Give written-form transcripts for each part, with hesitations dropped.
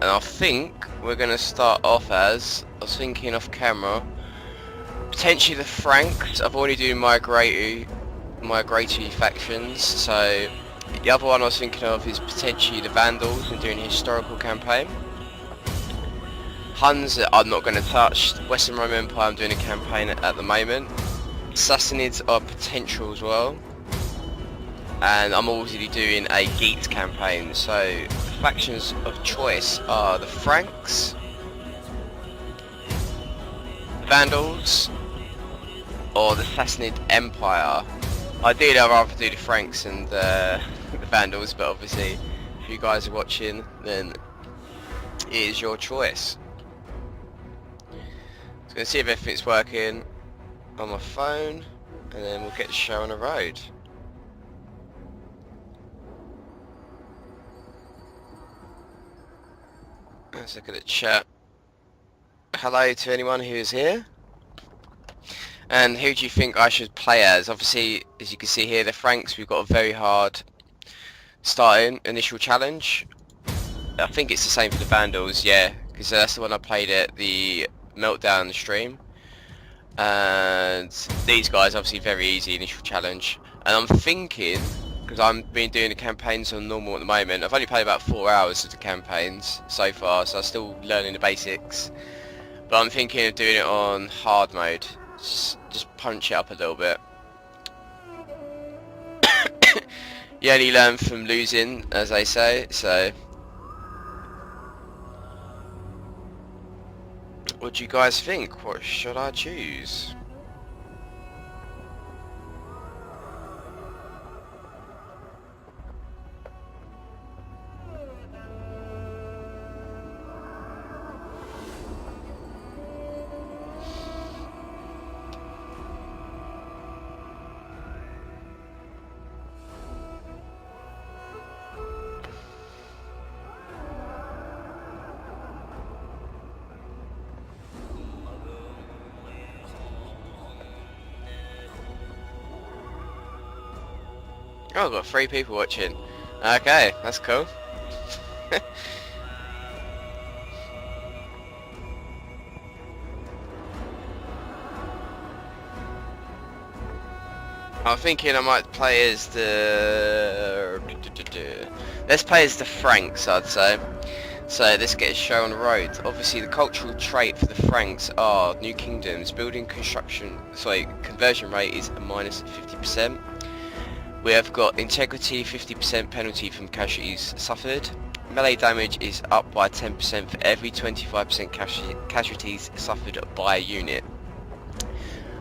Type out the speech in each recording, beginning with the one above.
And I think we're going to start off as, I was thinking off camera, potentially the Franks. I've already done migratory factions, so the other one I was thinking of is potentially the Vandals and doing a historical campaign. Huns I'm not going to touch. Western Roman Empire I'm doing a campaign at the moment. Sassanids are potential as well. And I'm already doing a Geats campaign, so the factions of choice are the Franks, Vandals, or the Sassanid Empire. Ideally I'd rather do the Franks and the Vandals, but obviously if you guys are watching then it is your choice. So I'm going to see if everything's working on my phone and then we'll get the show on the road. Let's look at the chat. Hello to anyone who is here. And who do you think I should play as? Obviously, as you can see here, the Franks, we've got a very hard starting initial challenge. I think it's the same for the Vandals, yeah, because that's the one I played at the Meltdown stream. And these guys, obviously, very easy initial challenge. And I'm thinking, because I've been doing the campaigns on normal at the moment, I've only played about 4 hours of the campaigns so far, so I'm still learning the basics. But I'm thinking of doing it on hard mode. Just punch it up a little bit. You only learn from losing, as they say, so what do you guys think? What should I choose? Oh, I've got 3 people watching. Okay, that's cool. I'm thinking I might play as the... Let's play as the Franks, I'd say. So let's get a show on the road. Obviously the cultural trait for the Franks are new kingdoms. Conversion rate is a minus 50%. We have got integrity, 50% penalty from casualties suffered. Melee damage is up by 10% for every 25% casualties suffered by a unit.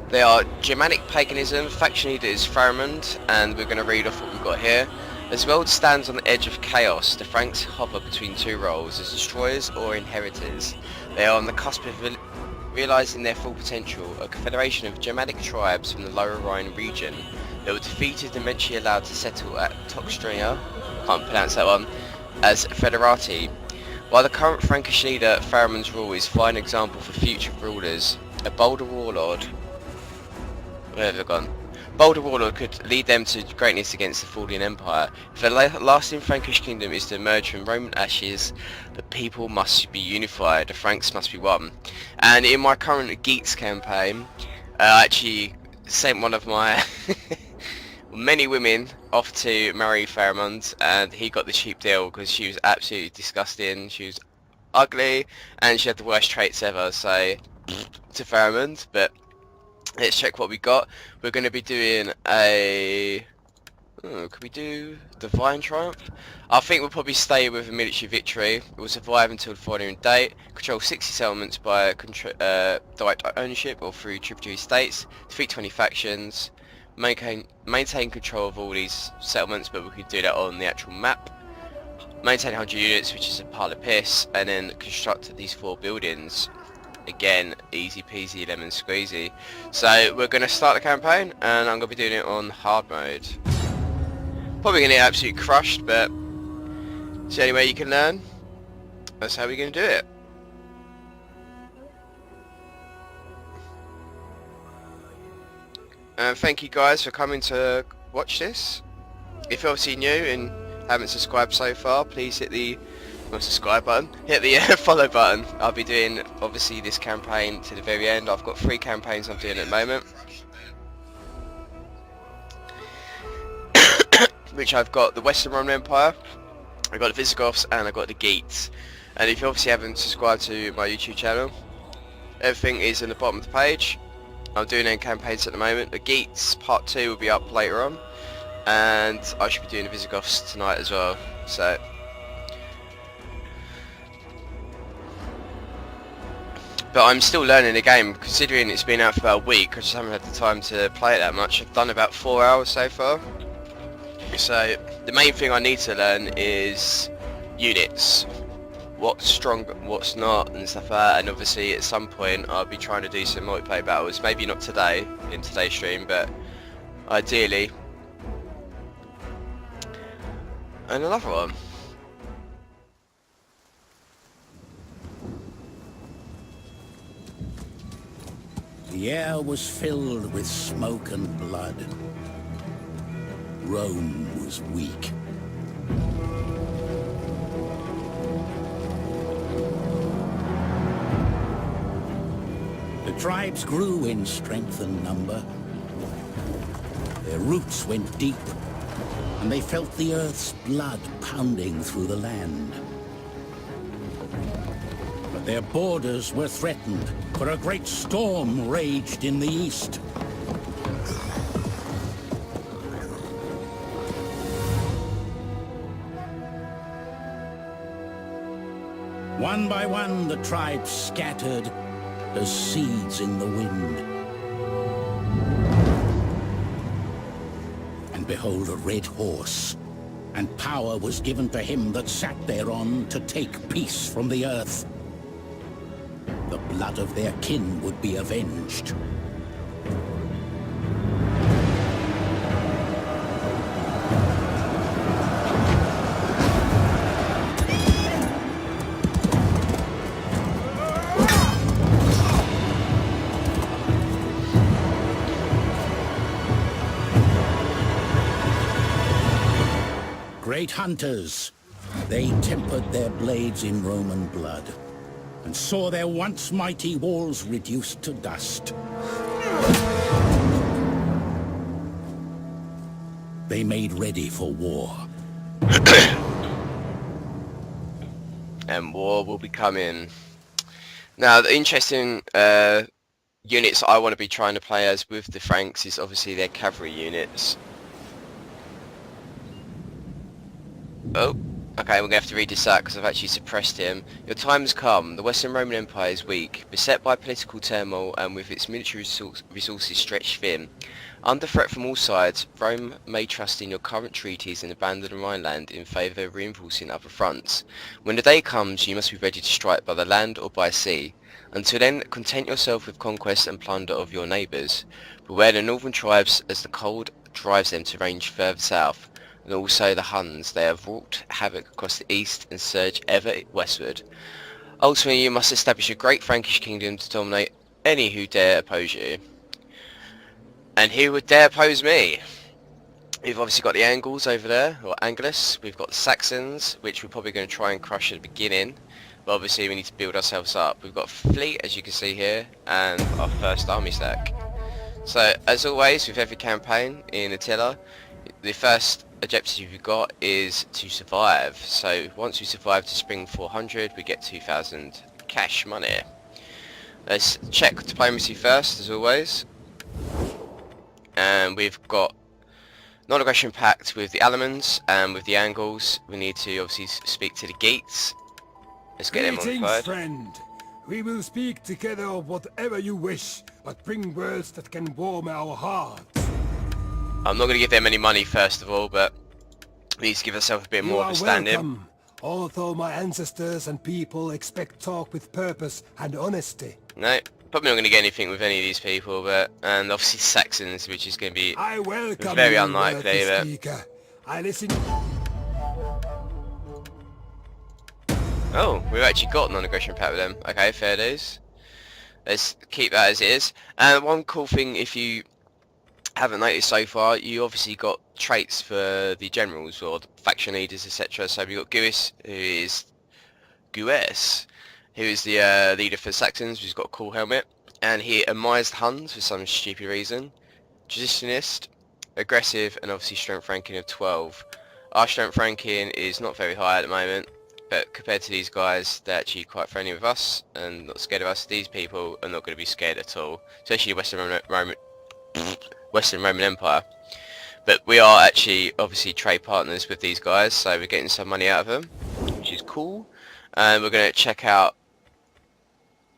They are Germanic paganism, faction leader is Pharamond, and we're going to read off what we've got here. As the world stands on the edge of chaos, the Franks hover between 2 roles, as destroyers or inheritors. They are on the cusp of realising their full potential, a confederation of Germanic tribes from the Lower Rhine region. They were defeated and eventually allowed to settle at Toxtria, can't pronounce that one, as federati. While the current Frankish leader Pharamond's rule is a fine example for future rulers, a bolder warlord, where have they gone? Bolder warlord could lead them to greatness against the falling empire. If a lasting Frankish kingdom is to emerge from Roman ashes, the people must be unified, the Franks must be one. And in my current Geats campaign, I actually sent one of my many women off to marry Pharamond, and he got the cheap deal because she was absolutely disgusting, she was ugly, and she had the worst traits ever, so to Pharamond. But let's check what we got. We're going to be doing a... could we do Divine Triumph? I think we'll probably stay with a military victory. We'll survive until the following date. Control 60 settlements by direct ownership or through tributary states. Defeat 20 factions. Maintain control of all these settlements, but we can do that on the actual map. Maintain 100 units, which is a pile of piss. And then construct these 4 buildings. Again, easy peasy lemon squeezy. So we're going to start the campaign, and I'm going to be doing it on hard mode. Probably going to get absolutely crushed, but it's the only way you can learn. That's how we're going to do it. And thank you guys for coming to watch this. If you're obviously new and haven't subscribed so far, please hit the or subscribe button, hit the follow button. I'll be doing obviously this campaign to the very end. I've got 3 campaigns I'm doing at the moment, which I've got the Western Roman Empire, I've got the Visigoths, and I've got the Geats. And if you obviously haven't subscribed to my YouTube channel, everything is in the bottom of the page. I'm doing them campaigns at the moment. The Geats part 2 will be up later on, and I should be doing the Visigoths tonight as well. So but I'm still learning the game, considering it's been out for about a week. I just haven't had the time to play it that much. I've done about 4 hours so far. So the main thing I need to learn is units, what's strong, what's not, and stuff like that. And obviously at some point I'll be trying to do some multiplayer battles, maybe not today in today's stream, but ideally and another one. The air was filled with smoke and blood. Rome was weak. The tribes grew in strength and number. Their roots went deep, and they felt the earth's blood pounding through the land. But their borders were threatened, for a great storm raged in the east. One by one, the tribes scattered as seeds in the wind. And behold, a red horse, and power was given to him that sat thereon to take peace from the earth. The blood of their kin would be avenged. Great hunters, they tempered their blades in Roman blood, and saw their once mighty walls reduced to dust. They made ready for war. And war will be coming. Now the interesting units I want to be trying to play as with the Franks is obviously their cavalry units. Oh, okay, we're going to have to read this out because I've actually suppressed him. Your time has come. The Western Roman Empire is weak, beset by political turmoil and with its military resources stretched thin. Under threat from all sides, Rome may trust in your current treaties and abandon the Rhineland in favour of reinforcing other fronts. When the day comes, you must be ready to strike by the land or by sea. Until then, content yourself with conquest and plunder of your neighbours. Beware the northern tribes as the cold drives them to range further south. And also the Huns, they have wrought havoc across the east and surge ever westward. Ultimately you must establish a great Frankish kingdom to dominate any who dare oppose you. And who would dare oppose me? We've obviously got the Angles over there, or Angelus. We've got the Saxons, which we're probably going to try and crush at the beginning. But obviously we need to build ourselves up. We've got a fleet, as you can see here, and our first army stack. So as always with every campaign in Attila, the first objective you've got is to survive. So once we survive to spring 400 we get 2,000 cash money. Let's check diplomacy first as always, and we've got non-aggression pact with the Alamans, and with the Angles we need to obviously speak to the Geats. Let's get them modified. Friend. We will speak together of whatever you wish, but bring words that can warm our hearts. I'm not going to give them any money first of all, but we need to give ourselves a bit more of a stand-in. Welcome. Although my ancestors and people expect talk with purpose and honesty. No, probably not going to get anything with any of these people, but and obviously Saxons, which is going to be very unlikely. But Speaker. I listen. oh, we've actually got non-aggression pact with them. Okay, fair dues. Let's keep that as it is. And one cool thing, if you haven't noticed so far, you obviously got traits for the generals or the faction leaders, etc. So we've got Guis, who is Gues, who is the leader for Saxons, who's got a cool helmet, and he admires the Huns for some stupid reason. Traditionalist, aggressive, and obviously strength ranking of 12. Our strength ranking is not very high at the moment, but compared to these guys, they're actually quite friendly with us and not scared of us. These people are not going to be scared at all, especially Western Roman Empire. But we are actually obviously trade partners with these guys, so we're getting some money out of them, which is cool. And we're going to check out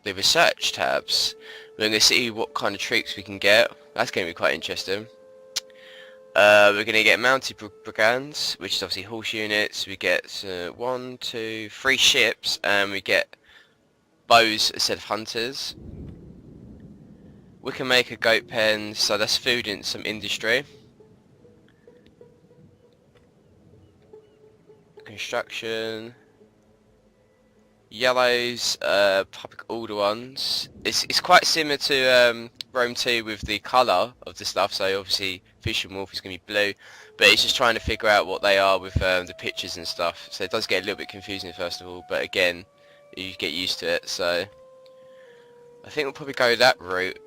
the research tabs. We're going to see what kind of troops we can get. That's going to be quite interesting. We're going to get mounted brigands, which is obviously horse units. We get 1, 2, 3 ships, and we get bows instead of hunters. We can make a goat pen, so that's food and some industry. Construction. Yellows, public order ones. It's quite similar to Rome 2 with the colour of the stuff, so obviously Fish and Wolf is going to be blue, but it's just trying to figure out what they are with the pictures and stuff, so it does get a little bit confusing first of all, but again, you get used to it, so I think we'll probably go that route.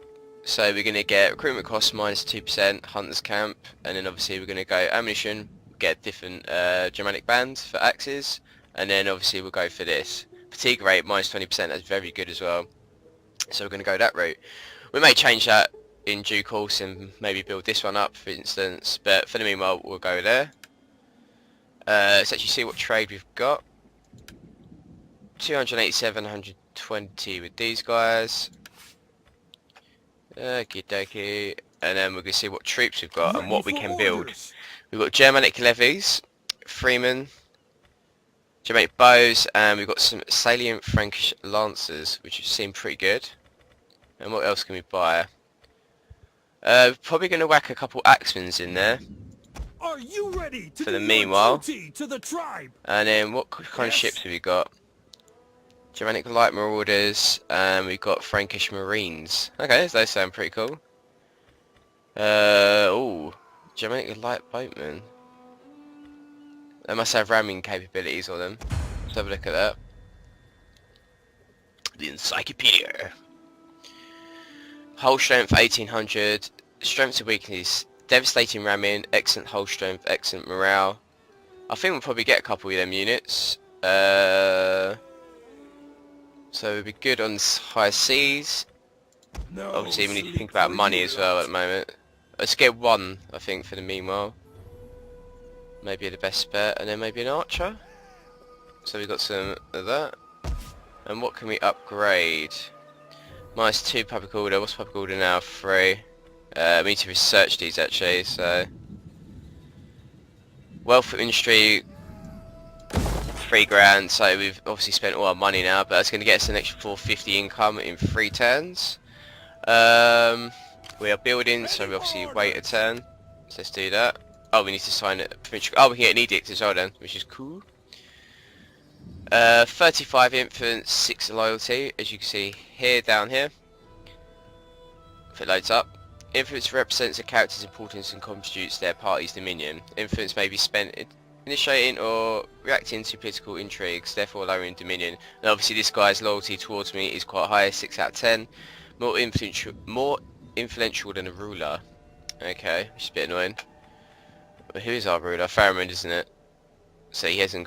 So we're going to get recruitment costs minus 2%, Hunter's Camp, and then obviously we're going to go ammunition, get different Germanic bands for axes, and then obviously we'll go for this. Fatigue rate minus 20%, that's very good as well. So we're going to go that route. We may change that in due course and maybe build this one up for instance, but for the meanwhile we'll go there. Let's actually see what trade we've got. 287, 120 with these guys. Okie dokie. And then we're going to see what troops we've got and what we can build. We've got Germanic levies, freemen, Germanic bows, and we've got some salient Frankish lancers, which seem pretty good. And what else can we buy? Probably going to whack a couple axemans in there. Are you ready to for the do meanwhile. your duty to the tribe? And then what kind of ships have we got? Germanic light marauders, and we've got Frankish marines. Okay, those sound pretty cool. Oh, Germanic light boatmen. They must have ramming capabilities on them. Let's have a look at that. The encyclopedia. Hull strength 1800. Strength to weakness. Devastating ramming. Excellent hull strength. Excellent morale. I think we'll probably get a couple of them units. So we'll be good on high seas. No, Obviously we need to sleep think about for money you as well lot. at the moment. Let's get one, I think, for the meanwhile. Maybe the best bet, and then maybe an archer. So we've got some of that. And what can we upgrade? Minus 2 public order. What's public order now? 3. We need to research these actually, so... Wealth of industry, 3 grand, so we've obviously spent all our money now, but that's going to get us an extra 450 income in 3 turns. We are building, so we obviously wait a turn. So let's do that. Oh, we need to sign it. Oh, we can get an edict as well then, which is cool. 35 influence, 6 loyalty, as you can see here, down here. If it loads up. Influence represents a character's importance and contributes to their party's dominion. Influence may be spent initiating or reacting to political intrigues, therefore lowering dominion. And obviously this guy's loyalty towards me is quite high, 6 out of 10. More influential than a ruler. Okay, which is a bit annoying. But who is our ruler? Pharamond, isn't it? So he's only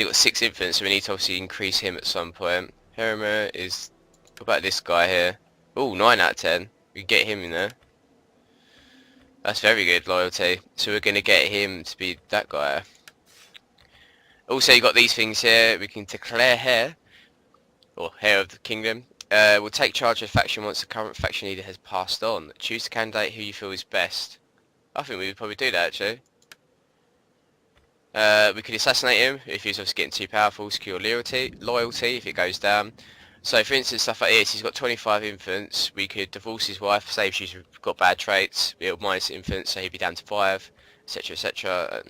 got 6 influence, so we need to obviously increase him at some point. Hermer is, what about this guy here? Oh, 9 out of 10. We can get him in there. That's very good loyalty. So we're going to get him to be that guy. Also you got these things here. We can declare heir, or heir of the kingdom. We'll take charge of the faction once the current faction leader has passed on. Choose the candidate who you feel is best. I think we would probably do that actually. We could assassinate him if he's obviously getting too powerful. Secure loyalty if it goes down. So for instance, stuff like this, he's got 25 influence. We could divorce his wife, say if she's got bad traits. It'll minus influence, so he'd be down to 5, etc, etc.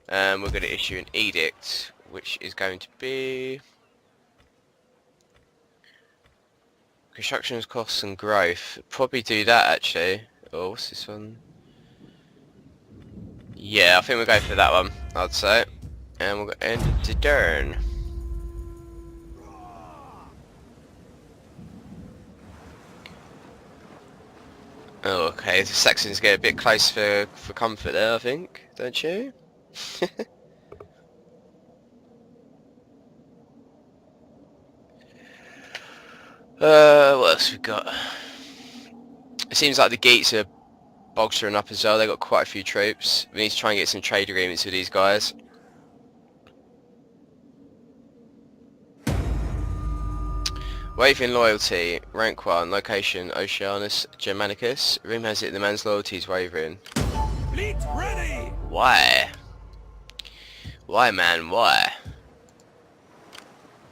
And we're going to issue an edict, which is going to be construction costs and growth. Probably do that actually. Oh, what's this one? Yeah, I think we'll go for that one, I'd say. And we're going to end the turn. Oh, okay, the Saxons get a bit close for comfort there, I think, don't you? What else we got? It seems like the Geats are bolstering up as well. They got quite a few troops. We need to try and get some trade agreements with these guys. Waving loyalty, rank 1, location Oceanus Germanicus. Rim has it the man's loyalty is wavering. Fleet ready! Why? Why, man, why?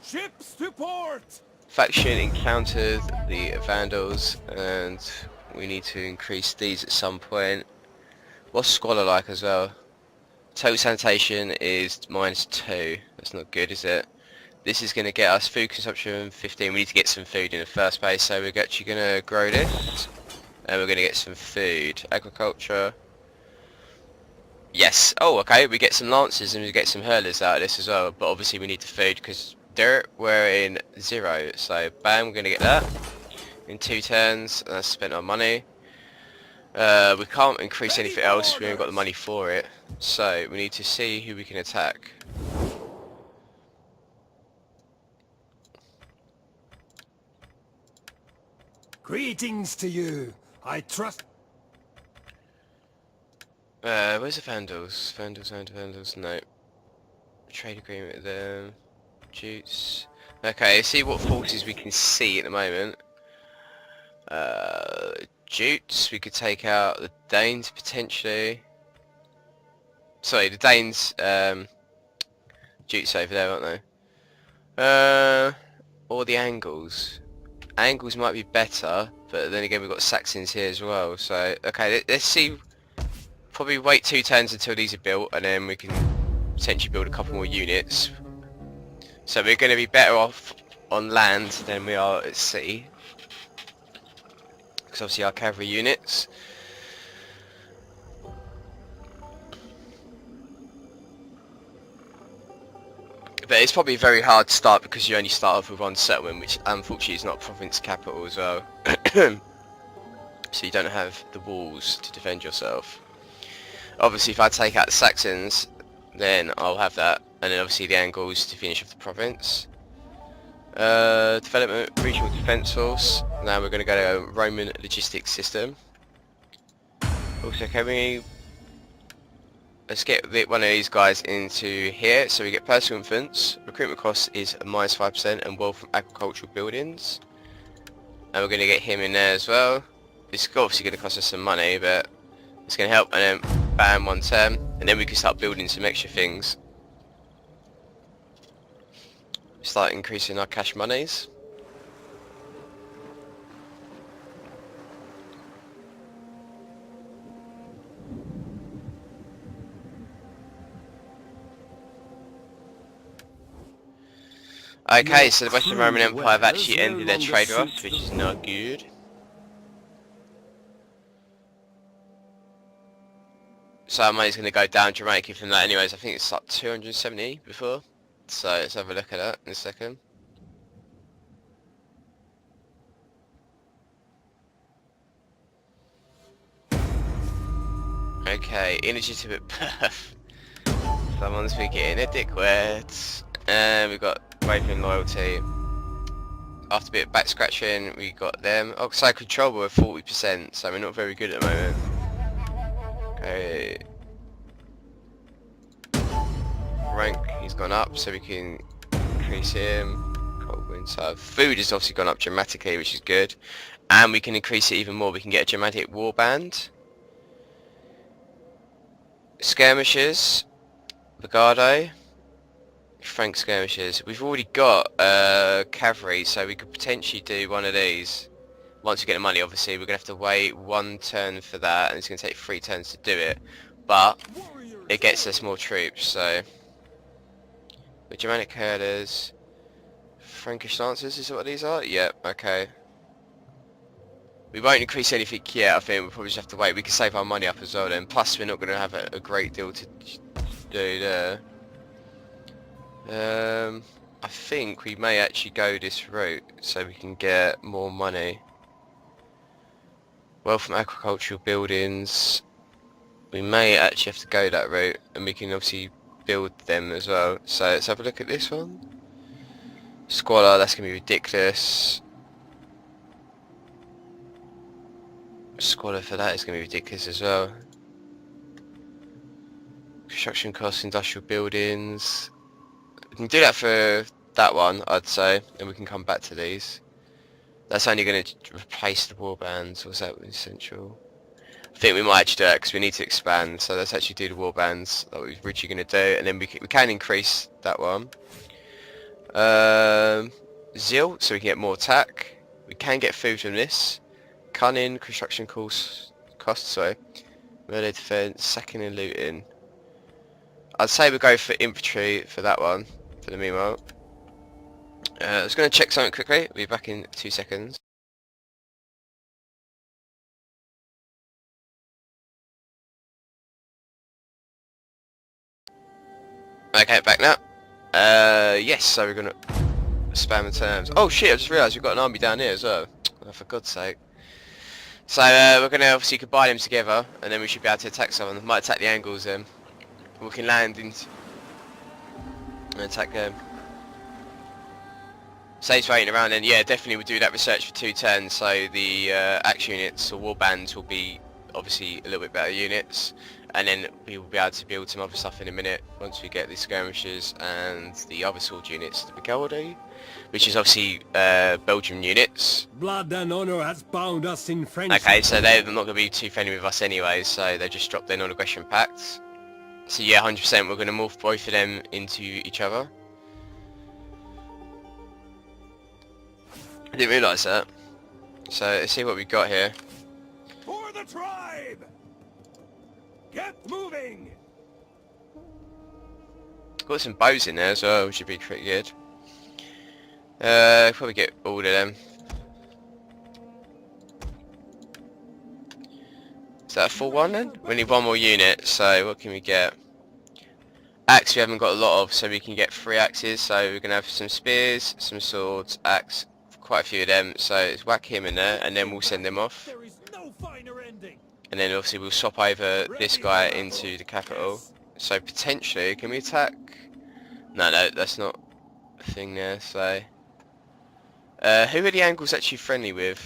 Ships to port! Faction encountered the Vandals and we need to increase these at some point. What's Squalor like as well? Total sanitation is -2. That's not good, is it? This is going to get us food consumption 15. We need to get some food in the first place, so we're actually going to grow this. And we're going to get some food. Agriculture. Yes. Oh, okay. We get some lancers and we get some hurlers out of this as well. But obviously we need the food because dirt, we're in 0. So, bam, we're going to get that. In 2 turns. That's spent our money. We can't increase anything else. We haven't got the money for it. So, we need to see who we can attack. Greetings to you. I trust... Where's the Vandals? Vandals, no. Trade agreement with them. Jutes. Okay, see what forces we can see at the moment. Jutes, we could take out the Danes potentially. Sorry, the Danes, Jutes over there, aren't they? Or the Angles. Angles might be better, but then again we've got Saxons here as well, so okay, let's see. Probably wait 2 turns until these are built and then we can potentially build a couple more units. So we're going to be better off on land than we are at sea, because obviously our cavalry units. But it's probably very hard to start because you only start off with 1 settlement, which unfortunately is not province capital as well. So you don't have the walls to defend yourself. Obviously if I take out the Saxons, then I'll have that, and then obviously the Angles to finish off the province. Development, regional defence force. Now we're going to go to a Roman logistics system. Also, can we... Let's get one of these guys into here, so we get personal influence. Recruitment cost is -5% and wealth from agricultural buildings. And we're going to get him in there as well. It's obviously going to cost us some money, but it's going to help. And then bam, 1 turn, and then we can start building some extra things. Start increasing our cash monies. Okay, so the Western Roman Empire have actually ended their trade with us, which is not good. So our money's going to go down dramatically from that anyways. I think it's like 270 before. So let's have a look at that in a second. Okay, illegitimate birth. Someone's beginning a dick words. And we've got waving loyalty. After a bit of back scratching, we got them. Oh, so control we're 40%, so we're not very good at the moment. Okay. Rank, he's gone up, so we can increase him. Cold wind, so food has obviously gone up dramatically, which is good. And we can increase it even more. We can get a dramatic warband. Skirmishers. Brigado. Frank skirmishers. We've already got cavalry, so we could potentially do one of these. Once we get the money, obviously, we're going to have to wait 1 turn for that, and it's going to take 3 turns to do it. But it gets us more troops, so... The Germanic herders... Frankish lancers, is that what these are? Yep, okay. We won't increase anything yet, I think. We'll probably just have to wait. We can save our money up as well then. Plus, we're not going to have a great deal to do there. I think we may actually go this route so we can get more money. Wealth from agricultural buildings. We may actually have to go that route, and we can obviously build them as well. So let's have a look at this one. Squalor, that's going to be ridiculous. Squalor for that is going to be ridiculous as well. Construction costs, industrial buildings. We can do that for that one, I'd say, and we can come back to these. That's only going to replace the warbands. Was that essential? I think we might actually do that because we need to expand. So let's actually do the warbands that we were originally going to do, and then we can increase that one. Zeal, so we can get more attack. We can get food from this. Cunning, construction costs, sorry. Melee defense, sacking and looting. I'd say we go for infantry for that one, for the meanwhile. I was going to check something quickly. We'll be back in 2 seconds. Okay, back now. Yes, so we're going to spam the terms. Oh shit, I just realised we've got an army down here as well. Oh, for God's sake. So we're going to obviously combine them together, and then we should be able to attack someone. Might attack the angles then. We can land into and attack them. Saves waiting around, and yeah, definitely we'll do that research for 2 turns, so the axe units or war bands will be obviously a little bit better units, and then we will be able to build some other stuff in a minute once we get the skirmishers and the other sword units, the Brigade, which is obviously Belgian units. Blood and honor has bound us in friendship. Okay, so they're not going to be too friendly with us anyway, so they just dropped their non-aggression pact. So yeah, 100% we're going to morph both of them into each other. I didn't realise that. So let's see what we got here. For the tribe! Get moving! Got some bows in there as well, which should be pretty good. Probably get all of them. Is that a full one then? We need one more unit, so what can we get? Axe we haven't got a lot of, so we can get 3 axes, so we're going to have some spears, some swords, axe, quite a few of them, so let's whack him in there, and then we'll send them off. There is no finer ending. And then obviously we'll swap over this guy into the capital. So potentially, can we attack? No, that's not a thing there, so... who are the Angles actually friendly with?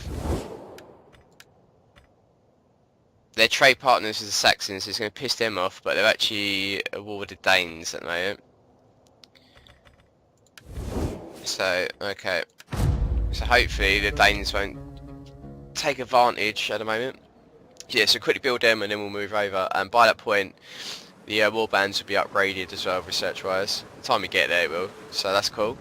They're trade partners with the Saxons, so it's going to piss them off, but they're actually at war with the Danes at the moment. So, okay. So hopefully the Danes won't take advantage at the moment. Yeah, so quickly build them and then we'll move over, and by that point the war bands will be upgraded as well research wise. By the time we get there it will, so that's cool.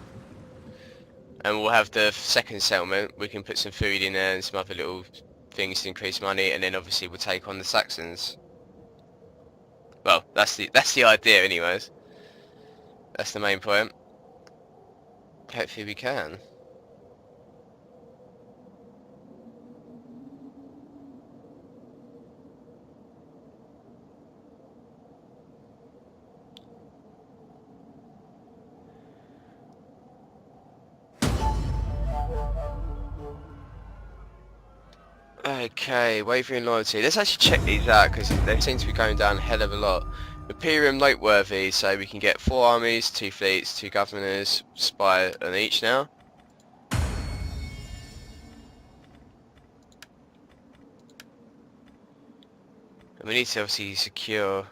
And we'll have the second settlement, we can put some food in there and some other little things to increase money, and then obviously we'll take on the Saxons. Well, that's the idea anyways. That's the main point. Hopefully we can. Okay, wavering loyalty. Let's actually check these out because they seem to be going down a hell of a lot. Imperium noteworthy, so we can get 4 armies, 2 fleets, 2 governors, spy on each now. And we need to obviously secure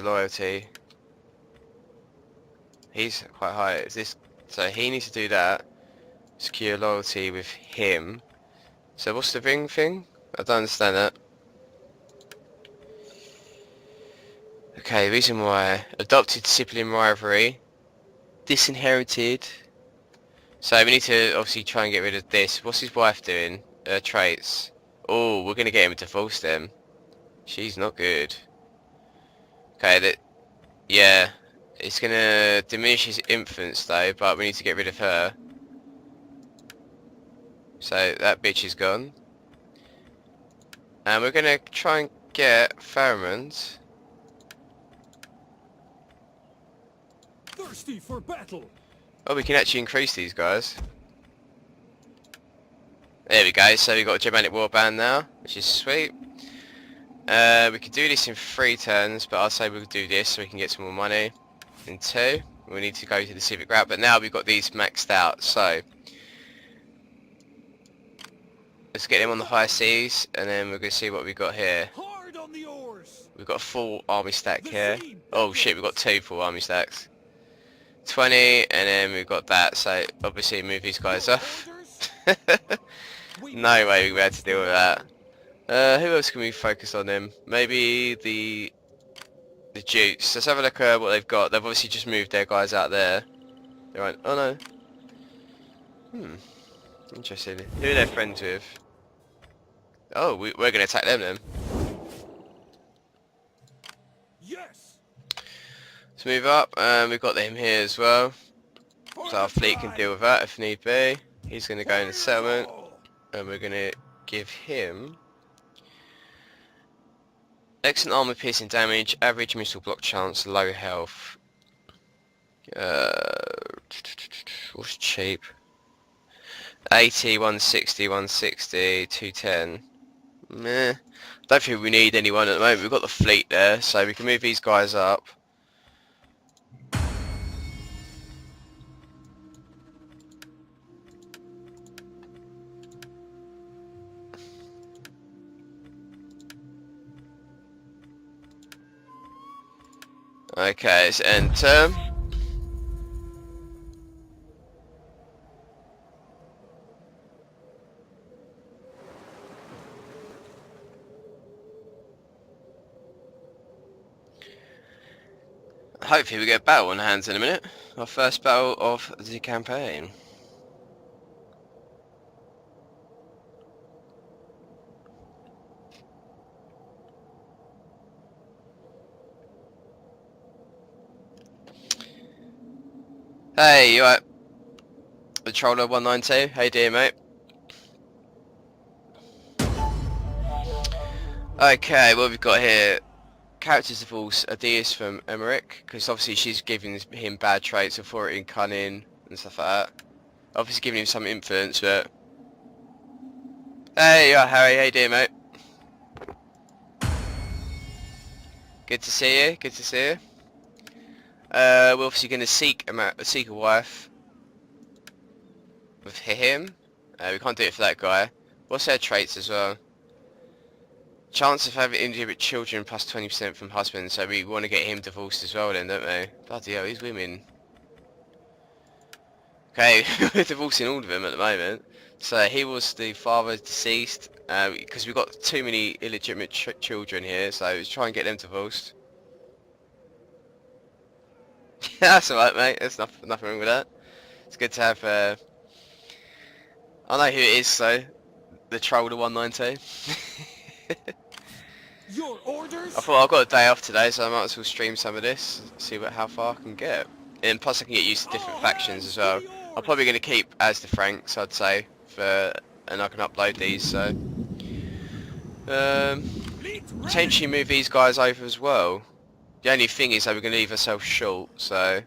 loyalty. He's quite high. Is this? So he needs to do that. Secure loyalty with him. So what's the ring thing? I don't understand that. Okay, reason why. Adopted sibling rivalry. Disinherited. So we need to obviously try and get rid of this. What's his wife doing? Traits. Oh, we're going to get him to divorce them. She's not good. Okay, yeah. It's going to diminish his influence though, but we need to get rid of her. So that bitch is gone. And we're going to try and get pheromones. thirsty for battle. Oh, we can actually increase these guys. There we go, so we've got a Germanic warband now, which is sweet. We could do this in 3 turns, but I'll say we'll do this so we can get some more money. In 2, we need to go to the civic route, but now we've got these maxed out, so let's get them on the high seas, and then we're going to see what we've got here. Hard on the oars. We've got a full army stack here. Oh shit, we've got 2 full army stacks. 20, and then we've got that, so obviously move these guys off. No way we'll be able to deal with that. Who else can we focus on them? Maybe the Dukes. Let's have a look at what they've got. They've obviously just moved their guys out there. They're right. Oh no. Interesting. Who are they friends with? Oh, we're going to attack them then. Yes. Let's move up. We've got them here as well. So our fleet can deal with that if need be. He's going to go in the settlement. And we're going to give him excellent armor piercing damage, average missile block chance, low health. What's cheap? 80, 160, 160, 210. Meh. Don't think we need anyone at the moment. We've got the fleet there, so we can move these guys up. Okay, let's end turn. Hopefully we get a battle on hands in a minute. Our first battle of the campaign. Hey, you alright? The Troller 192, how you doing, mate? Okay, what we've got here, characters divorce Adias from Emmerich, because obviously she's giving him bad traits, authority and cunning and stuff like that. Obviously giving him some influence, but... Hey, you alright, Harry, how you doing, mate? Good to see you, good to see you. We're obviously going to seek a wife with him. We can't do it for that guy. What's their traits as well? Chance of having illegitimate children plus 20% from husband, so we want to get him divorced as well then, don't we? Bloody hell, these women. Okay, we're divorcing all of them at the moment. So he was the father deceased, because we've got too many illegitimate children here, so let's try and get them divorced. That's alright, mate. There's nothing wrong with that. It's good to have, I know who it is, though. The Troller 192. Your orders? I thought I've got a day off today, so I might as well stream some of this, see how far I can get. And plus I can get used to different factions as well. I'm probably going to keep as the Franks, I'd say, and I can upload these, so... potentially move these guys over as well. The only thing is that we're going to leave ourselves short, so...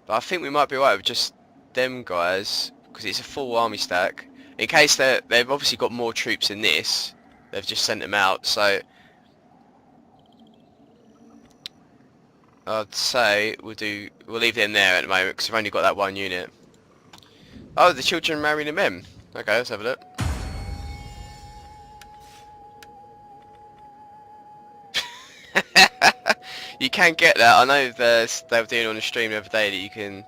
But I think we might be right with just them guys, because it's a full army stack. In case they've obviously got more troops than this, they've just sent them out, so... I'd say we'll leave them there at the moment, because we've only got that one unit. Oh, the children marrying the men. Okay, let's have a look. You can get that. I know they were doing on the stream the other day that you can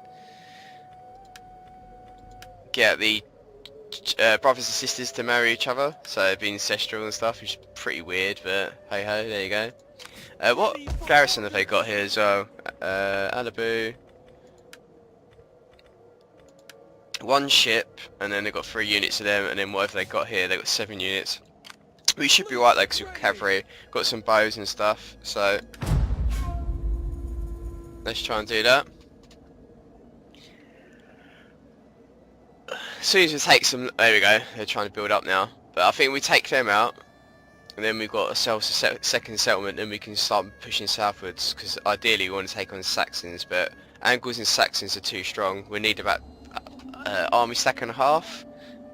get the brothers and sisters to marry each other, so it'd be ancestral and stuff, which is pretty weird, but hey ho, there you go. What garrison have they got here as well? Alibu. 1 ship, and then they've got 3 units of them, and then whatever they got here, they've got 7 units. We should be right though, because we've got cavalry, got some bows and stuff, so... Let's try and do that. As soon as we take some... There we go, they're trying to build up now. But I think we take them out, and then we've got ourselves a second settlement, and we can start pushing southwards, because ideally we want to take on Saxons, but Angles and Saxons are too strong. We need about army stack and a half,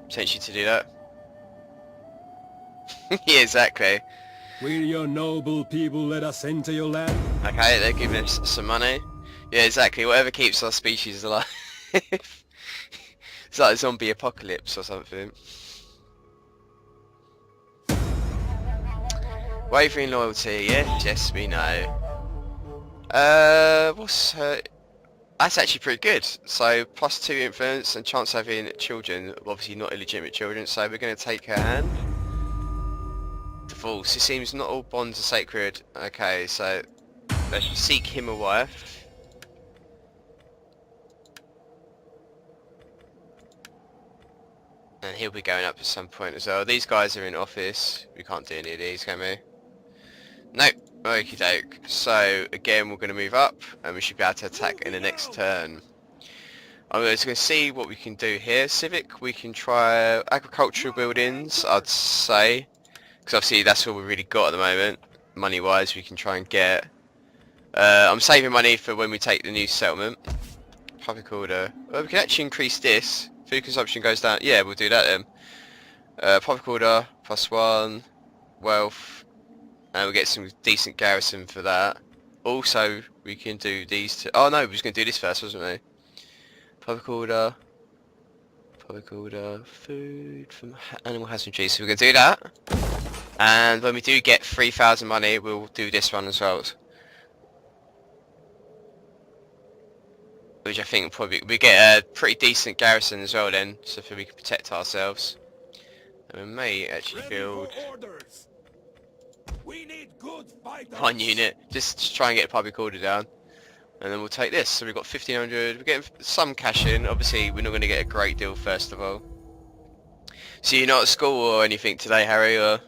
potentially, to do that. Yeah, exactly. Will your noble people let us into your land? Okay, they're giving us some money. Yeah, exactly, whatever keeps our species alive. It's like a zombie apocalypse or something. Wavering loyalty, yes we know. What's her... That's actually pretty good. So, +2 influence and chance of having children, obviously not illegitimate children, so we're going to take her hand. Divorce, it seems not all bonds are sacred. Okay, so let's seek him a wife. And he'll be going up at some point as well. These guys are in office. We can't do any of these, can we? Nope. Okie doke. So again, we're going to move up, and we should be able to attack in the next turn. I'm just going to see what we can do here. Civic, we can try agricultural buildings, I'd say, because obviously that's all we really got at the moment. Money-wise, we can try and get. I'm saving money for when we take the new settlement. Public order. Well, we can actually increase this. Food consumption goes down. Yeah, we'll do that then. Public order +1, wealth, and we'll get some decent garrison for that. Also, we can do these two. Oh no, we was going to do this first, wasn't we? Public order, food from animal husbandry. So we're going to do that. And when we do get 3,000 money, we'll do this one as well. Which I think probably we get a pretty decent garrison as well then, so that we can protect ourselves. And we may actually build We need good fighters. 1 unit, just to try and get a public order down. And then we'll take this. So we've got 1,500, we're getting some cash in. Obviously we're not going to get a great deal first of all. So you're not at school or anything today, Harry, or...?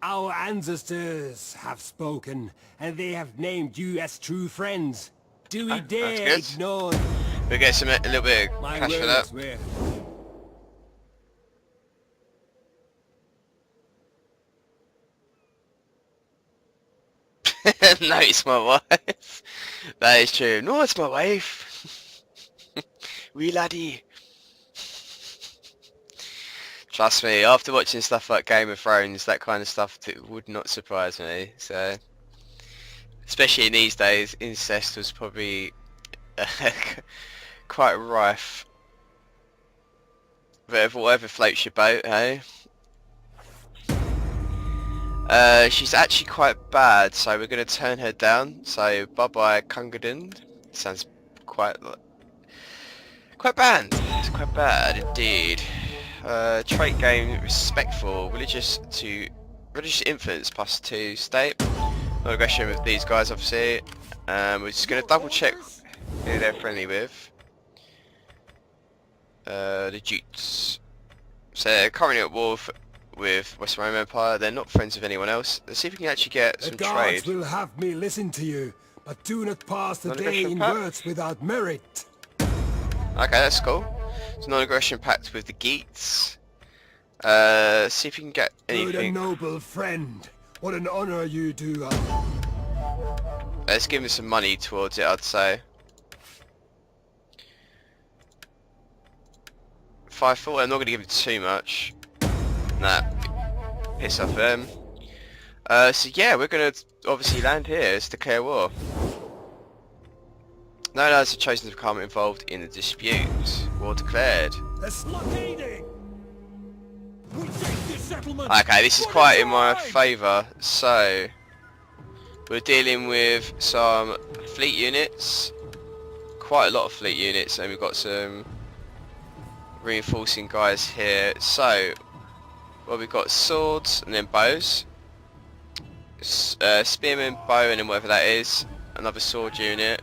Our ancestors have spoken, and they have named you as true friends. Do we dare good. ignore We'll get a little bit of my cash for that. words? No, it's my wife. That is true. No, it's my wife. Wee laddie. Trust me, after watching stuff like Game of Thrones, that kind of stuff would not surprise me. So, especially in these days, incest was probably quite rife. But whatever floats your boat, hey? She's actually quite bad, so we're going to turn her down. So, bye-bye, Kungadin. Sounds quite bad. It's quite bad indeed. Trait gain, respectful, religious influence +2, state. No aggression with these guys, obviously. We're just going to double check who they're friendly with. The Jutes. So they're currently at war with West Roman Empire. They're not friends with anyone else. Let's see if we can actually get some The gods trade. will have me listen to you, but do not pass the day Non-aggression in pact? words without merit. Okay, that's cool. It's a non-aggression pact with the Geats. See if you can get Good and anything. noble friend, what an honor you do. Let's give him some money towards it, I'd say. 540, I'm not going to give him too much. Nah, piss off them. So yeah, we're going to obviously land here. Let's declare war. No allies have chosen to become involved in the dispute. War declared. Blockading! We take this settlement. Okay, this is quite in my favour. So, we're dealing with some fleet units. Quite a lot of fleet units, and we've got some reinforcing guys here. So, well, we've got swords and then bows. spearman, bow, and then whatever that is. Another sword unit,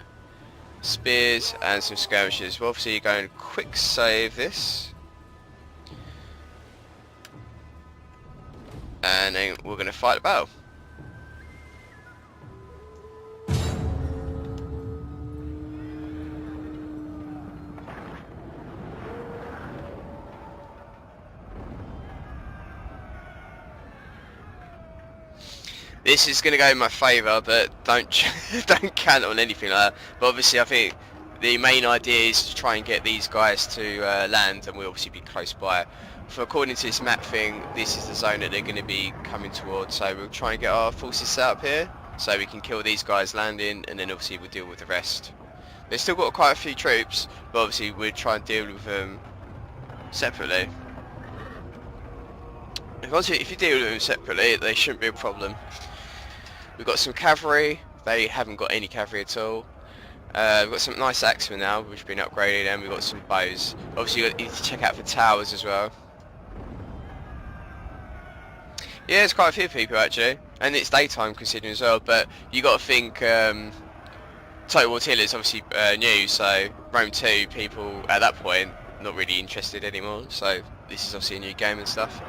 spears, and some skirmishers. We'll obviously go and quick save this. And then we're going to fight the battle. This is going to go in my favour, but don't don't count on anything like that. But obviously I think the main idea is to try and get these guys to land, and we'll obviously be close by. For according to this map thing, this is the zone that they're going to be coming towards, so we'll try and get our forces set up here, so we can kill these guys landing, and then obviously we'll deal with the rest. They've still got quite a few troops, but obviously we'll try and deal with them separately. If you deal with them separately, they shouldn't be a problem. We've got some cavalry. They haven't got any cavalry at all. We've got some nice axemen now, which have been upgraded, and we've got some bows. Obviously you need to check out for towers as well. Yeah, there's quite a few people actually, and it's daytime considering as well, but you got to think Total War Attila is obviously new, so Rome 2 people at that point not really interested anymore, so this is obviously a new game and stuff.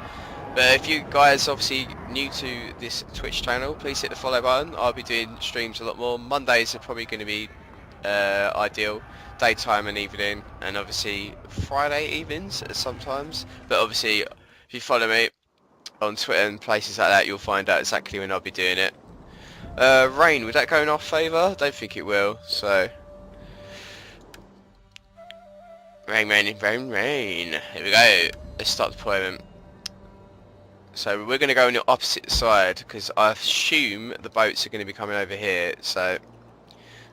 But if you guys obviously new to this Twitch channel, please hit the follow button. I'll be doing streams a lot more. Mondays are probably going to be ideal, daytime and evening, and obviously Friday evenings sometimes. But obviously if you follow me on Twitter and places like that, you'll find out exactly when I'll be doing it. Rain, would that go in our favour? I don't think it will, so rain. Here we go. Let's start deployment. So we're going to go on the opposite side, because I assume the boats are going to be coming over here, so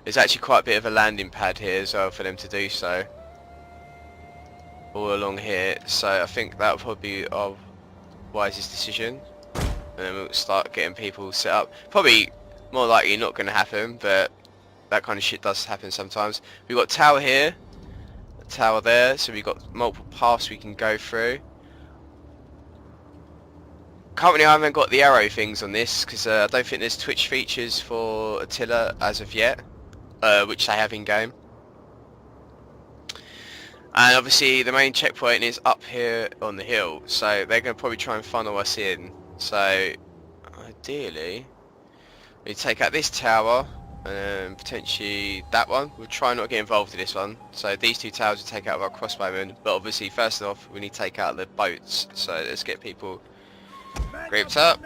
there's actually quite a bit of a landing pad here as well for them to do so, all along here, so I think that'll probably be our wisest decision, and then we'll start getting people set up. Probably more likely not going to happen, but that kind of shit does happen sometimes. We've got a tower here, a tower there, so we've got multiple paths we can go through. Currently I haven't got the arrow things on this, because I don't think there's Twitch features for Attila as of yet, which they have in game. And obviously the main checkpoint is up here on the hill, so they're going to probably try and funnel us in. So ideally we take out this tower and potentially that one. We'll try not to get involved in this one. So these two towers will take out our crossbowmen, but obviously first off we need to take out the boats, so let's get people grouped up.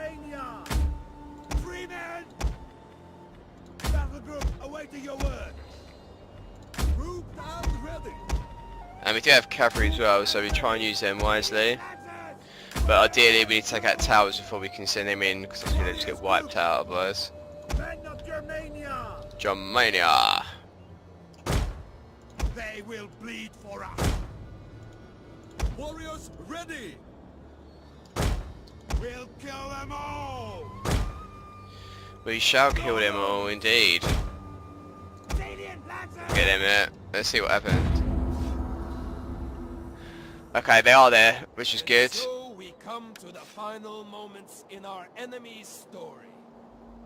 And we do have cavalry as well, so we try and use them wisely. But ideally we need to take out towers before we can send them in, because obviously they just get wiped out otherwise. Germania. They will bleed for us. Warriors ready. We'll kill them all. We shall kill them all, indeed. Get them there. Let's see what happens. Okay, they are there, which is good. So we come to the final moments in our enemy's story.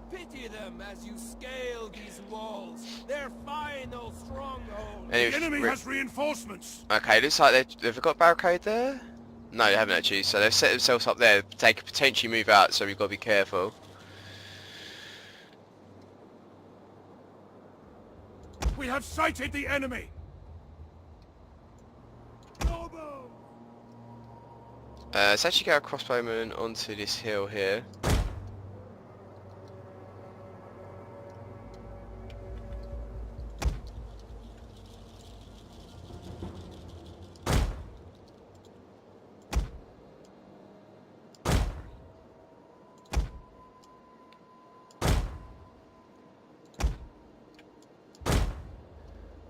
Pity them as you scale these walls, their final stronghold. The enemy has reinforcements. Okay, looks like they've got a barricade there. No, they haven't actually, so they've set themselves up there. They could potentially move out, so we've got to be careful. We have sighted the enemy. Let's actually get our crossbowmen onto this hill here.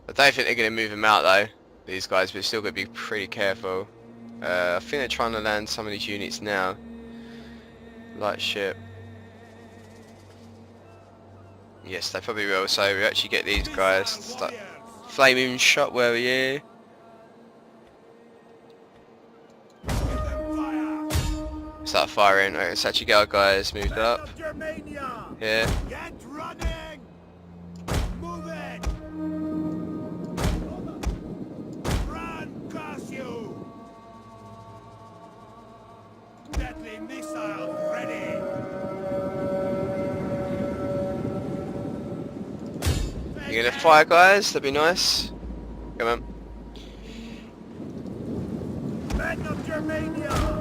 I don't think they're going to move them out though, these guys, but still got to be pretty careful. I think they're trying to land some of these units now. Light ship. Yes, they probably will, so we actually get these guys to start flaming shot. Where are you? Start firing. Right, let's actually get our guys moved up. here. Get running! Move it! Run, curse you! Deadly missile ready! You gonna fire, guys? That'd be nice. Come on. Men of Germania!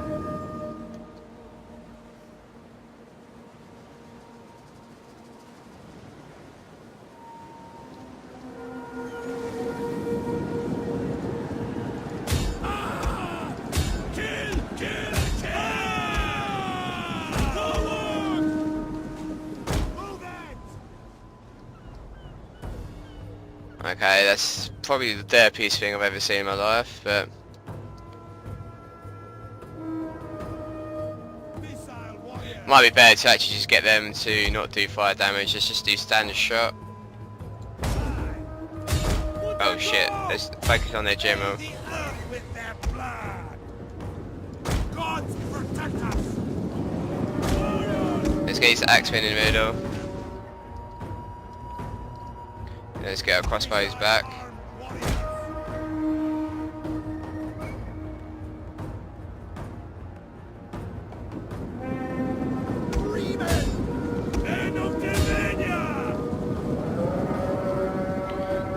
Okay, that's probably the derpiest thing I've ever seen in my life, but might be better to actually just get them to not do fire damage, let's just do standard shot. Oh shit, let's focus on their general. Let's get his axemen in the middle. Let's get our crossbows back.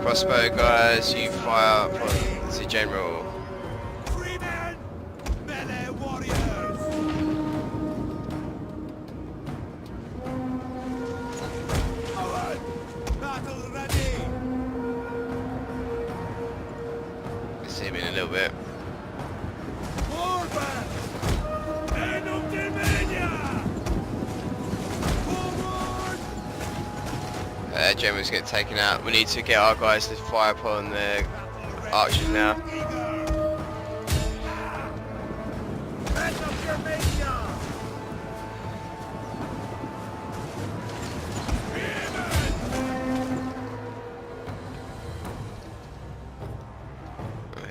Crossbow guys, you fire for the general. See him in a little bit. Generals get taken out. We need to get our guys to fire upon the archers now.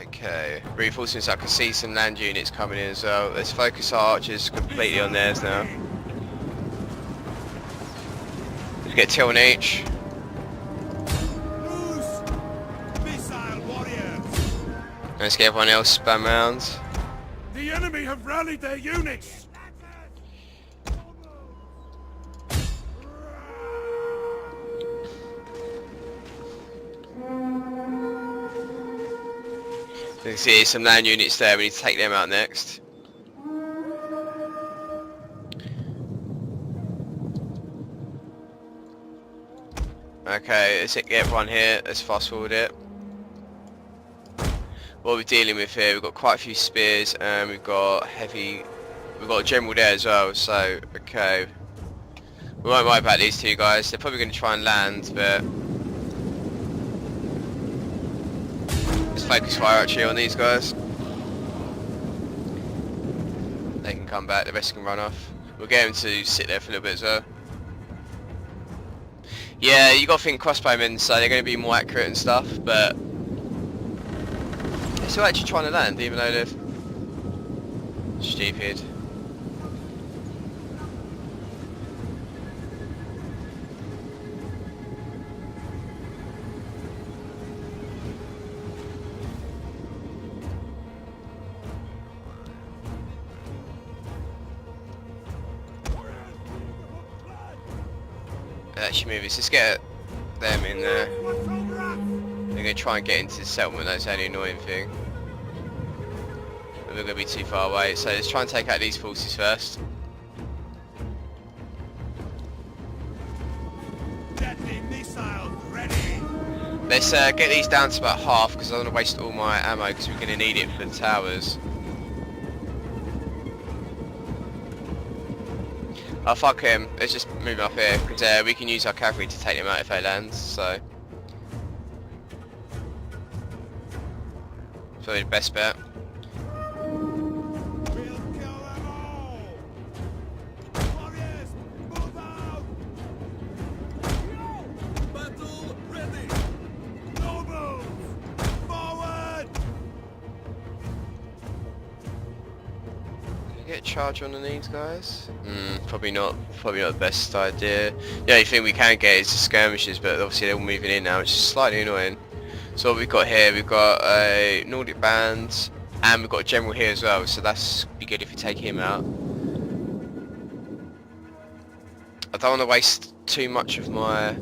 Okay, reinforcements. I can see some land units coming in as well. Let's focus our archers completely on theirs now. Let's get 2 on each. Let's get everyone else spam rounds. The enemy have rallied their units. You can see some land units there, we need to take them out next. Okay, let's get everyone here, let's fast forward it. What we're dealing with here, we've got quite a few spears and we've got a general there as well, so okay. We won't worry about these two guys, they're probably going to try and land, but let's focus fire actually on these guys. They can come back, the rest can run off. We'll get them to sit there for a little bit as well. Yeah, you got to think crossbowmen, so they're going to be more accurate and stuff, but they're still actually trying to land, even though they're stupid. Actually, move. Let's get them in there. They're going to try and get into the settlement, that's the only annoying thing. But we're going to be too far away, so let's try and take out these forces first. Let's get these down to about half, because I don't want to waste all my ammo, because we're going to need it for the towers. Oh fuck him, let's just move up here, because we can use our cavalry to take them out if they land, so probably the best bet. get a charge on these guys? Probably not. Probably not the best idea. The only thing we can get is the skirmishes, but obviously they're all moving in now, which is slightly annoying. So what we've got here, we've got a Nordic band, and we've got a general here as well. So that's be good if we take him out. I don't want to waste too much of my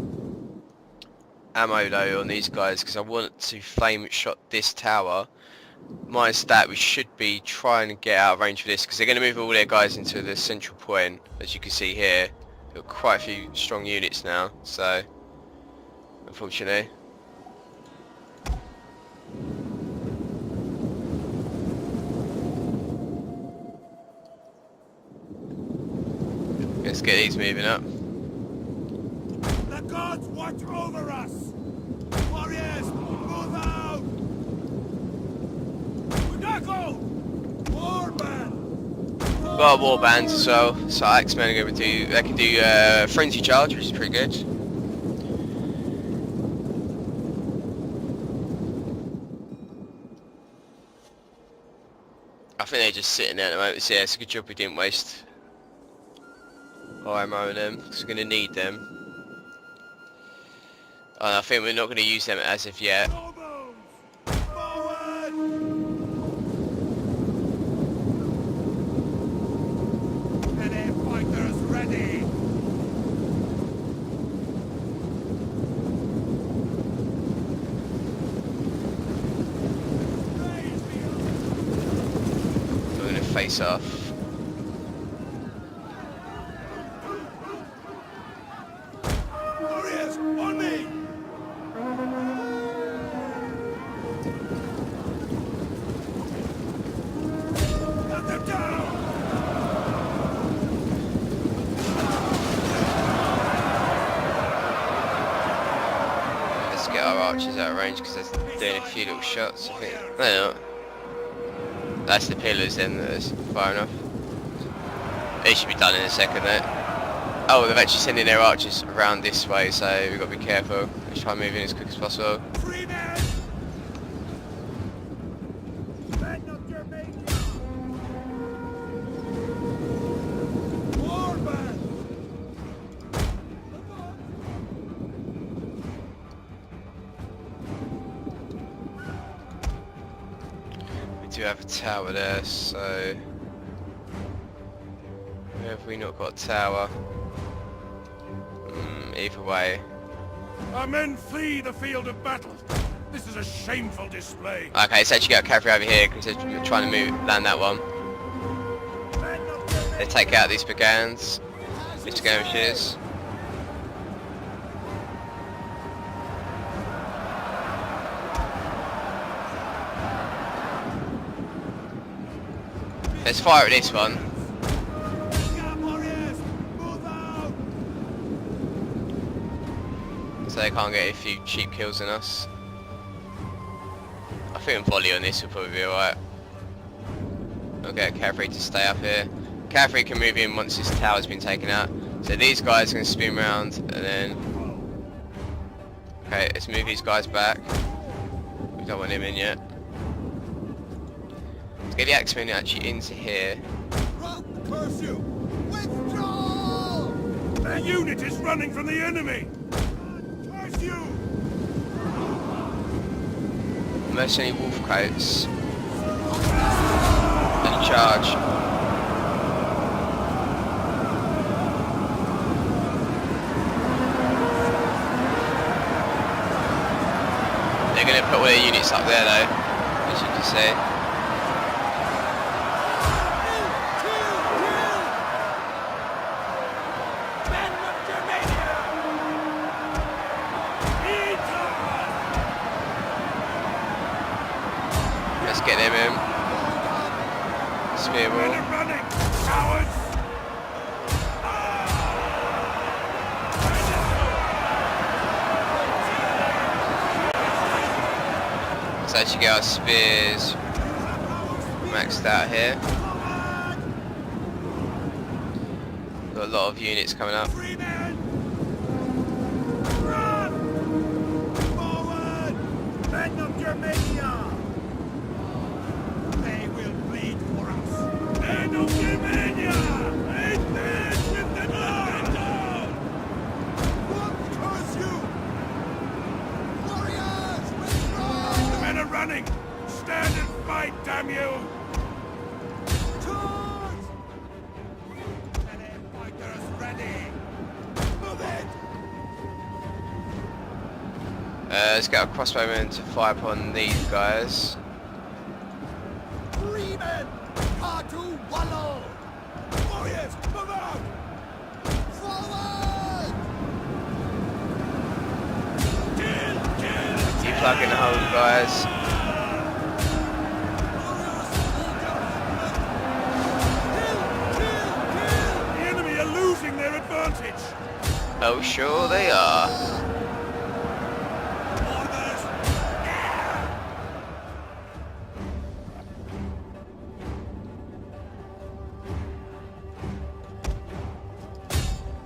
ammo though on these guys because I want to flame shot this tower. Minus that, we should be trying to get out of range for this because they're going to move all their guys into the central point, as you can see here. We've got quite a few strong units now, so unfortunately. Let's get these moving up. The gods watch over us! Warriors, move out! Udako! Warband! We've got war bands as well, so X-Men are going to do, they can do frenzy charge, which is pretty good. I think they're just sitting there at the moment, so yeah, it's a good job we didn't waste ammo on them, because we're going to need them. And I think we're not going to use them as of yet. Face off. Warriors, on me! Cut them down! Let's get our archers out of range because they're doing a few little shots. I think. No, they're not. That's the pillars then that's far enough. They should be done in a second though. Oh, they're actually sending their archers around this way, so we've got to be careful. Let's try and move in as quick as possible. Free men! Men of Germania! Warband! We do have a tower there, so... Where have we not got a tower? Either way. Our men flee the field of battle. This is a shameful display. Okay, let's actually get a cavalry over here because they're trying to land that one. They take out these brigands, these skirmishes. Let's fire at this one. So they can't get a few cheap kills on us. I think a volley on this will probably be alright. I'll get a cavalry to stay up here. Cavalry can move in once this tower's been taken out. So these guys are going to spin around and then... Okay, let's move these guys back. We don't want him in yet. Let's get the Axemen actually into here. Curse you! Withdraw! Their unit is running from the enemy! Curse you! Mercenary wolf coats. And charge. They're going to put all their units up there though, as you can see. Let's get them in. Spear wall. Running, cowards! Let's actually get our spears maxed out here. Got a lot of units coming up. Run! Forward! Men of Germania! They will bleed for us. Men of Germania! running? Stand and fight, damn you! Charge! Fighters ready! Move it! Let's get our crossbowmen to fire upon these guys. Freemen! Katu Wallow! Warriors, move out! Forward! Keep plugging the hole, guys. The enemy are losing their advantage! Oh, sure they are. Orders!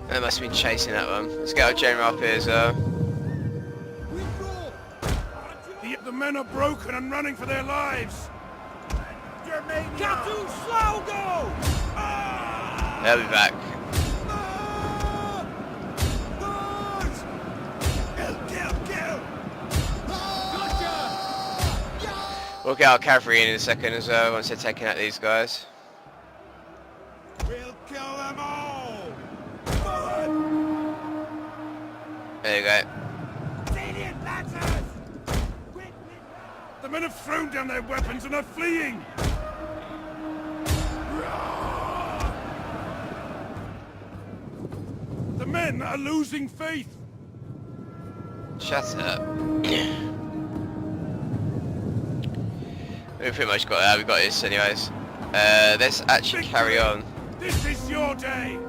They must have been chasing that one. Let's get our general up here as well. The men are broken and running for their lives! Katu Slaugo! They'll be back. Kill! We'll get our cavalry in a second as well once they're taking out these guys. We'll kill them all! There you go. The men have thrown down their weapons and are fleeing! The men are losing faith! Shut up. We've pretty much got that. We've got this anyways. Let's actually carry on. This is your day!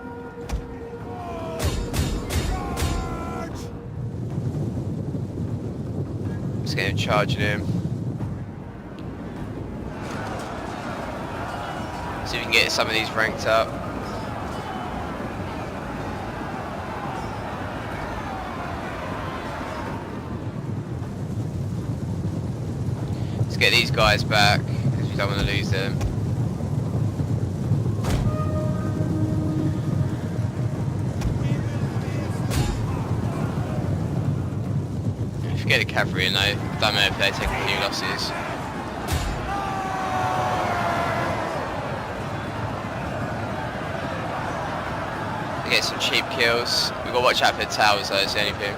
Let's get him charging him. See if we can get some of these ranked up. Let's get these guys back, because we don't want to lose them. If you get the cavalry in though, I don't know if they're taking a few losses. Get some cheap kills. We've got to watch out for the towers though, it's the only thing.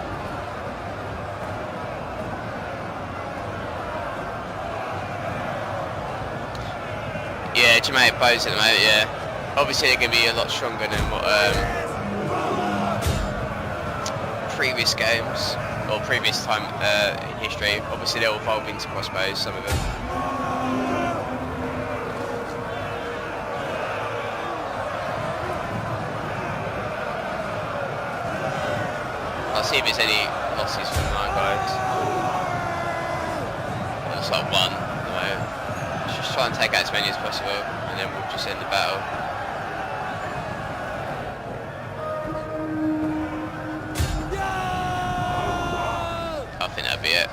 Yeah, Germanic bows at the moment, yeah. Obviously they're going to be a lot stronger than what previous games, or previous time in history. Obviously they'll evolve into crossbows, some of them. I'll see if there's any losses from my guys. Looks like one at the moment. Let's just try and take out as many as possible, and then we'll just end the battle. I think that'll be it.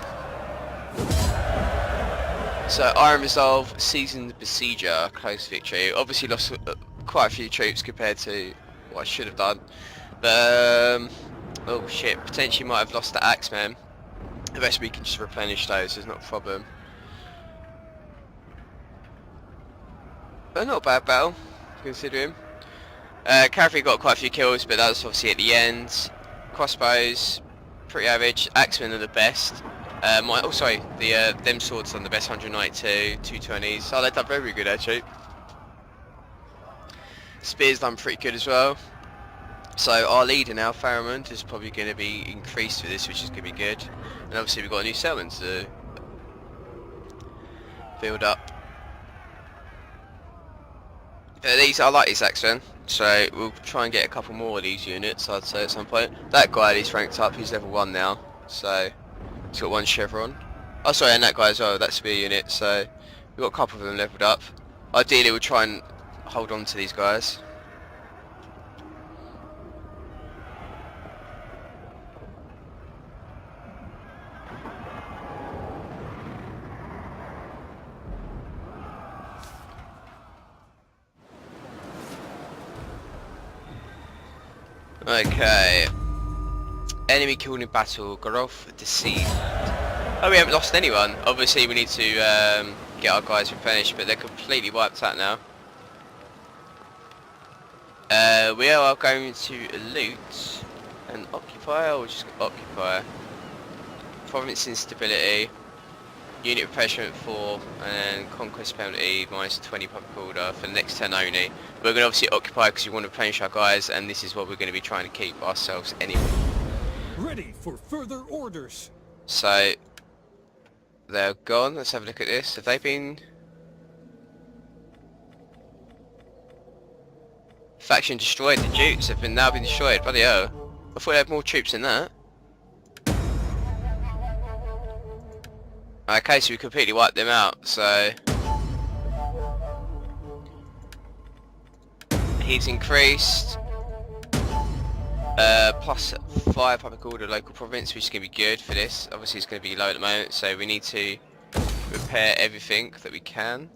So, Iron Resolve, Seasoned Besieger, close victory. Obviously lost quite a few troops compared to what I should have done. But, oh shit, potentially might have lost the Axeman. The rest we can just replenish those, there's not a problem. But not a bad battle, considering. Cavalry got quite a few kills, but that was obviously at the end. Crossbows, pretty average. Axemen are the best. Them swords on the best, 192, 220s. So they've done very good actually. Spears done pretty good as well. So our leader now, Faramund, is probably going to be increased for this, which is going to be good. And obviously we've got a new settlement to build up. I like these Axemen, so we'll try and get a couple more of these units, I'd say, at some point. That guy he's ranked up, he's level 1 now, so he's got 1 chevron. Oh sorry, and that guy as well, that's spear unit, so we've got a couple of them leveled up. Ideally we'll try and hold on to these guys. Okay. Enemy killed in battle, Garoth deceived. Oh, we haven't lost anyone. Obviously we need to get our guys replenished, but they're completely wiped out now. We are going to loot and occupy, or just occupy. Province instability, unit replenishment 4, and conquest penalty minus 20 public order for the next 10 only. We're going to obviously occupy because we want to replenish our guys, and this is what we're going to be trying to keep ourselves anyway. Ready for further orders. So they're gone. Let's have a look at this. Have they been... Faction destroyed. The Dukes have now been destroyed. Bloody hell. I thought they had more troops than that. Okay, so we completely wiped them out, so... He's increased. Plus 5 public order local province, which is going to be good for this. Obviously it's going to be low at the moment, so we need to repair everything that we can.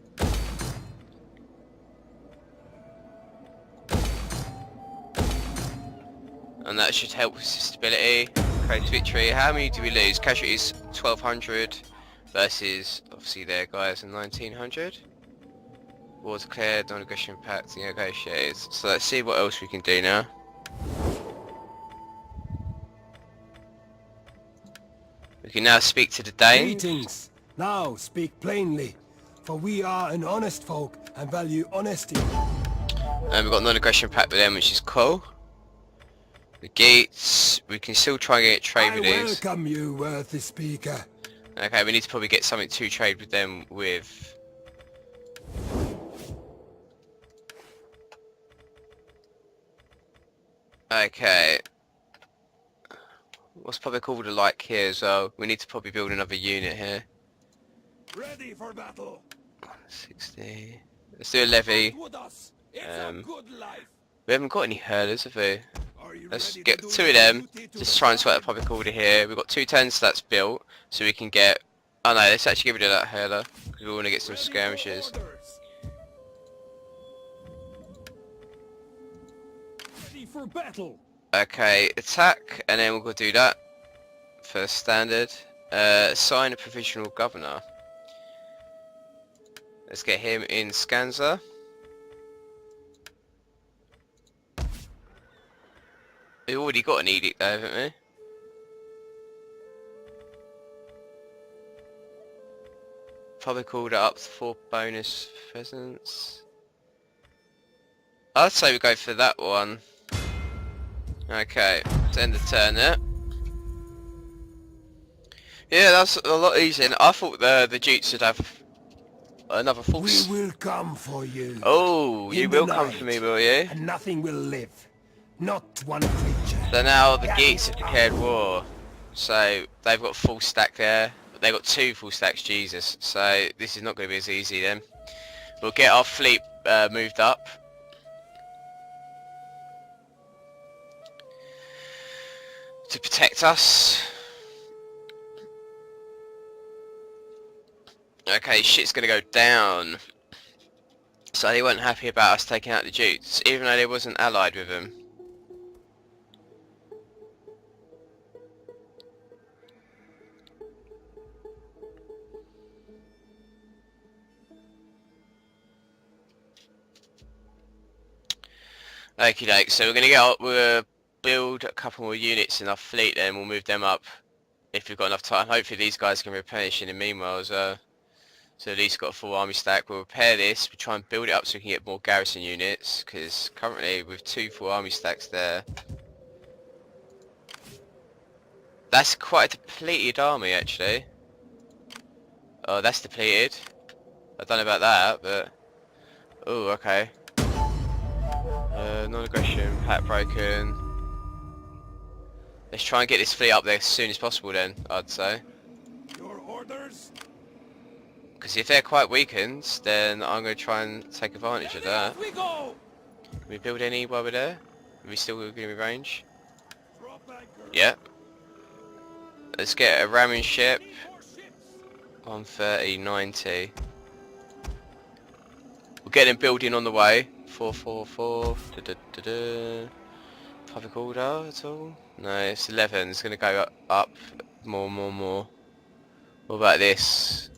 And that should help with stability. Close victory. How many do we lose? Casualties 1200 versus obviously their guys in 1900. War declared, non-aggression pact negotiated. So let's see what else we can do now. We can now speak to the Danes. Greetings. Now speak plainly, for we are an honest folk and value honesty. And we've got non-aggression pact with them, which is cool. The Geats, we can still try and get trade with I these. welcome you, worthy speaker. Okay, we need to probably get something to trade with them with. Okay. What's probably called a like here as well? We need to probably build another unit here. Ready for battle. 60. Let's do a levy. With us. It's a good life. We haven't got any hurlers, have we? Are you Let's ready get to do 2 of your them. duty to Just try and sweat the public order here. We've got 2 tens that's built, so we can get... Oh no, let's actually get rid of that hurler, because we want to get some Ready for skirmishes. orders. Ready for battle. Okay, attack, and then we'll go do that for standard. Assign a provisional governor. Let's get him in Skanza. We've already got an edict there, haven't we? Public order up to 4 bonus pheasants. I'd say we go for that one. Okay, let's end the turn there. Yeah, that's a lot easier. I thought the Dukes would have another force. We will come for you. Oh, you In the will come night, for me, will you? And nothing will live. Not one creature. So now the Geeks have declared war. So they've got full stack there. But they've got 2 full stacks, Jesus. So this is not going to be as easy then. We'll get our fleet moved up. To protect us. Okay, shit's gonna go down. So they weren't happy about us taking out the Dukes, even though they wasn't allied with them. Okie doke, so we're gonna we'll build a couple more units in our fleet then, we'll move them up if we've got enough time. Hopefully these guys can replenish in the meanwhile as well. So at least got a full army stack. We'll repair this, we'll try and build it up so we can get more garrison units, because currently with 2 full army stacks there. That's quite a depleted army actually. Oh, that's depleted. I don't know about that, but... Oh, okay. Non-aggression, pact broken. Let's try and get this fleet up there as soon as possible then, I'd say. Your orders? Because if they're quite weakened, then I'm going to try and take advantage of that. We go. Can we build any while we're there? Are we still going to be range? Drop anchor. Yep. Let's get a ramming ship. More ships. 130, 90. We'll get them building on the way. 444. Public order at all? No, it's 11. It's going to go up more. What about this?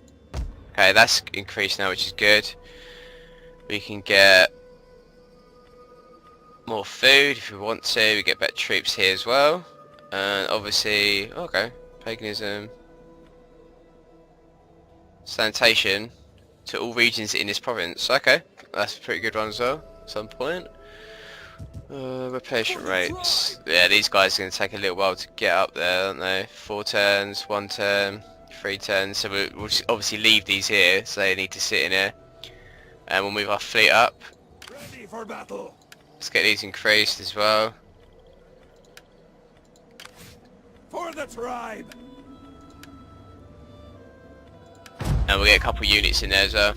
Okay, that's increased now, which is good. We can get more food if we want to. We get better troops here as well. And obviously, okay, paganism. Sanitation to all regions in this province. Okay, that's a pretty good one as well, at some point. Reparation rates. Yeah, these guys are going to take a little while to get up there, aren't they? 4 turns, 1 turn, 3 turns. So we'll just obviously leave these here, so they need to sit in here. And we'll move our fleet up. Ready for battle. Let's get these increased as well. For the tribe. And we'll get a couple units in there as well.